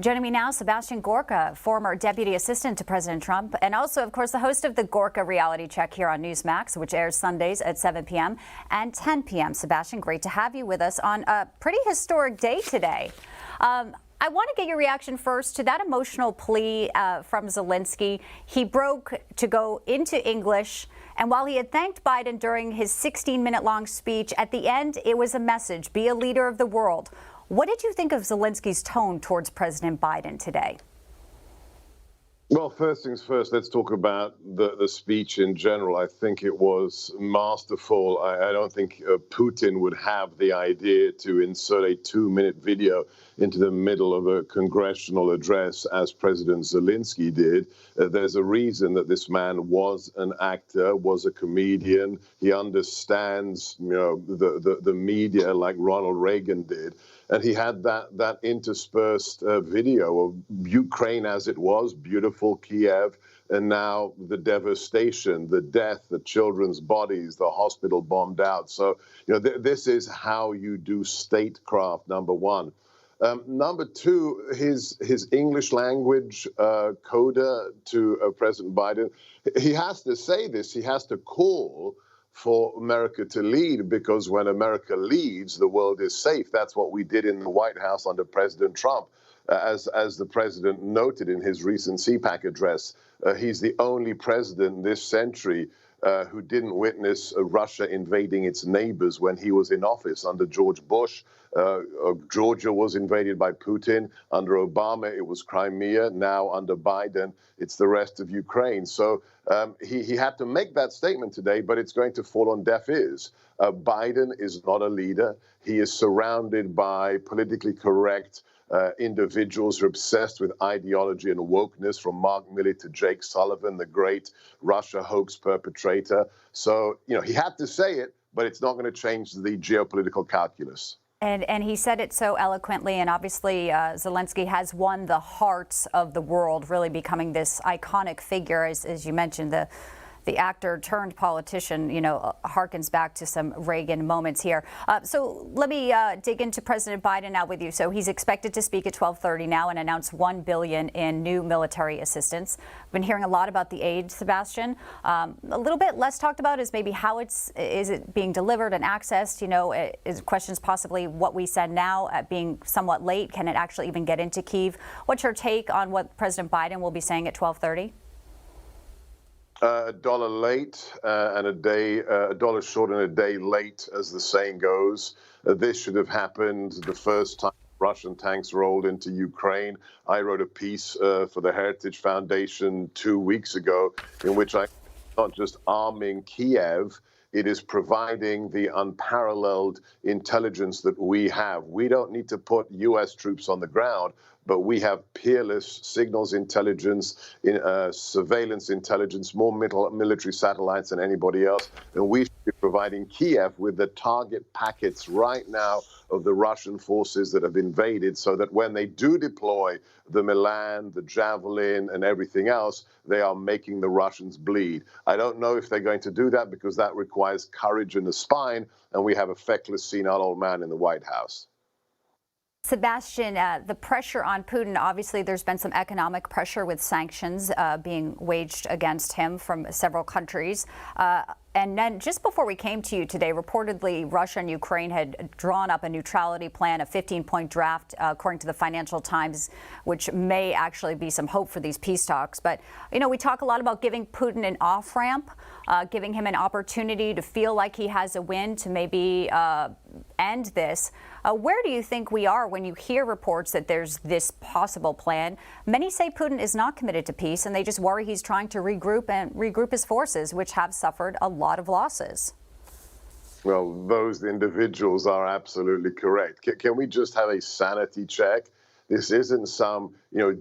Joining me now, Sebastian Gorka, former deputy assistant to President Trump, and also, of course, the host of the Gorka Reality Check here on Newsmax, which airs Sundays at 7 p.m. and 10 p.m. Sebastian, great to have you with us on a pretty historic day today. I want to get your reaction first to that emotional plea from Zelenskyy. He broke to go into English, and while he had thanked Biden during his 16-minute-long speech, at the end, it was a message: be a leader of the world. What did you think of Zelensky's tone towards President Biden today? Well, first things first, let's talk about the speech in general. I think it was masterful. I don't think Putin would have the idea to insert a 2-minute video into the middle of a congressional address as President Zelenskyy did. There's a reason that this man was an actor, was a comedian. He understands, the media like Ronald Reagan did. And he had that interspersed video of Ukraine as it was, beautiful Kiev, and now the devastation, the death, the children's bodies, the hospital bombed out. So, this is how you do statecraft, number one. Number two, his English language coda to President Biden, he has to say this, he has to call for America to lead, because when America leads, the world is safe. That's what we did in the White House under President Trump. As the president noted in his recent CPAC address, he's the only president this century who didn't witness Russia invading its neighbors when he was in office. Under George Bush, Georgia was invaded by Putin. Under Obama, it was Crimea. Now, under Biden, it's the rest of Ukraine. So he had to make that statement today, but it's going to fall on deaf ears. Biden is not a leader. He is surrounded by politically correct individuals who are obsessed with ideology and wokeness, from Mark Milley to Jake Sullivan, the great Russia hoax perpetrator. So, he had to say it, but it's not going to change the geopolitical calculus. And he said it so eloquently, and obviously Zelenskyy has won the hearts of the world, really becoming this iconic figure, as you mentioned. The actor turned politician, harkens back to some Reagan moments here. So let me dig into President Biden now with you. So he's expected to speak at 12:30 now and announce $1 billion in new military assistance. I've been hearing a lot about the aid, Sebastian. A little bit less talked about is maybe how is it being delivered and accessed? Is questions possibly what we send now being somewhat late. Can it actually even get into Kyiv? What's your take on what President Biden will be saying at 12:30? $1 late and $1 short and a day late, as the saying goes. This should have happened the first time Russian tanks rolled into Ukraine. I wrote a piece for the Heritage Foundation 2 weeks ago in which I not just arming Kiev, it is providing the unparalleled intelligence that we have. We don't need to put U.S. troops on the ground, but we have peerless signals intelligence, surveillance intelligence, more military satellites than anybody else. And we should be providing Kiev with the target packets right now of the Russian forces that have invaded, so that when they do deploy the Milan, the Javelin, and everything else, they are making the Russians bleed. I don't know if they're going to do that, because that requires courage in the spine, and we have a feckless, senile old man in the White House. Sebastian, the pressure on Putin, obviously there's been some economic pressure with sanctions being waged against him from several countries. And then just before we came to you today, reportedly Russia and Ukraine had drawn up a neutrality plan, a 15-point draft, according to the Financial Times, which may actually be some hope for these peace talks. But, we talk a lot about giving Putin an off-ramp, giving him an opportunity to feel like he has a win to maybe end this. Where do you think we are when you hear reports that there's this possible plan? Many say Putin is not committed to peace, and they just worry he's trying to regroup his forces, which have suffered a lot of losses. Well, those individuals are absolutely correct. Can we just have a sanity check? This isn't some,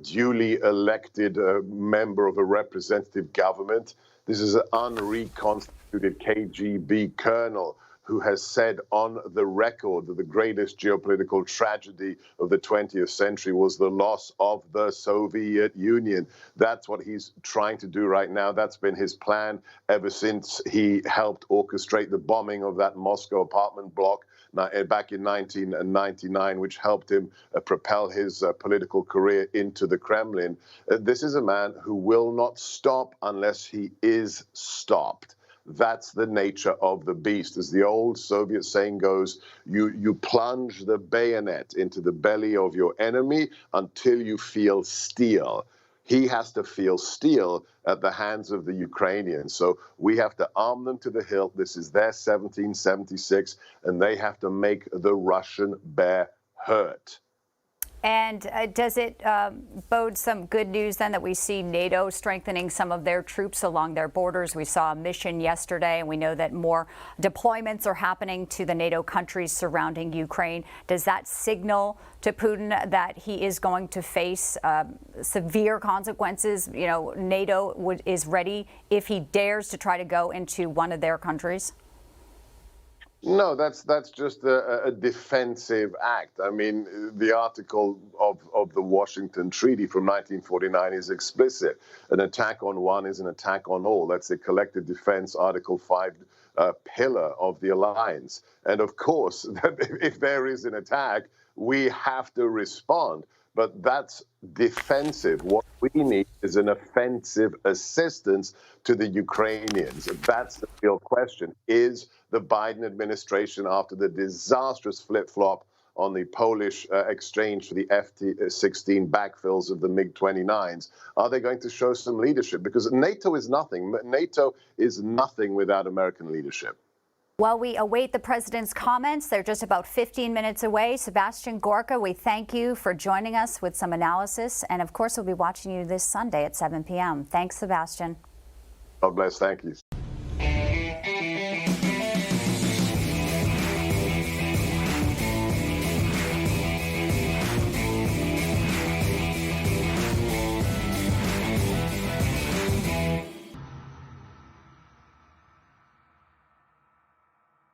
duly elected member of a representative government. This is an unreconstituted KGB colonel who has said on the record that the greatest geopolitical tragedy of the 20th century was the loss of the Soviet Union. That's what he's trying to do right now. That's been his plan ever since he helped orchestrate the bombing of that Moscow apartment block back in 1999, which helped him propel his political career into the Kremlin. This is a man who will not stop unless he is stopped. That's the nature of the beast. As the old Soviet saying goes, you plunge the bayonet into the belly of your enemy until you feel steel. He has to feel steel at the hands of the Ukrainians. So we have to arm them to the hilt. This is their 1776, and they have to make the Russian bear hurt. And does it bode some good news then that we see NATO strengthening some of their troops along their borders? We saw a mission yesterday, and we know that more deployments are happening to the NATO countries surrounding Ukraine. Does that signal to Putin that he is going to face severe consequences? You know, NATO is ready if he dares to try to go into one of their countries? No, that's just a defensive act. I mean, the article of the Washington Treaty from 1949 is explicit. An attack on one is an attack on all. That's the collective defense, Article 5 pillar of the alliance. And of course, if there is an attack, we have to respond. But that's defensive. What we need is an offensive assistance to the Ukrainians. That's the real question. Is the Biden administration, after the disastrous flip-flop on the Polish exchange for the F-16 backfills of the MiG-29s, are they going to show some leadership? Because NATO is nothing. NATO is nothing without American leadership. Well, we await the president's comments. They're just about 15 minutes away. Sebastian Gorka, we thank you for joining us with some analysis. And of course, we'll be watching you this Sunday at 7 p.m. Thanks, Sebastian. God bless. Thank you.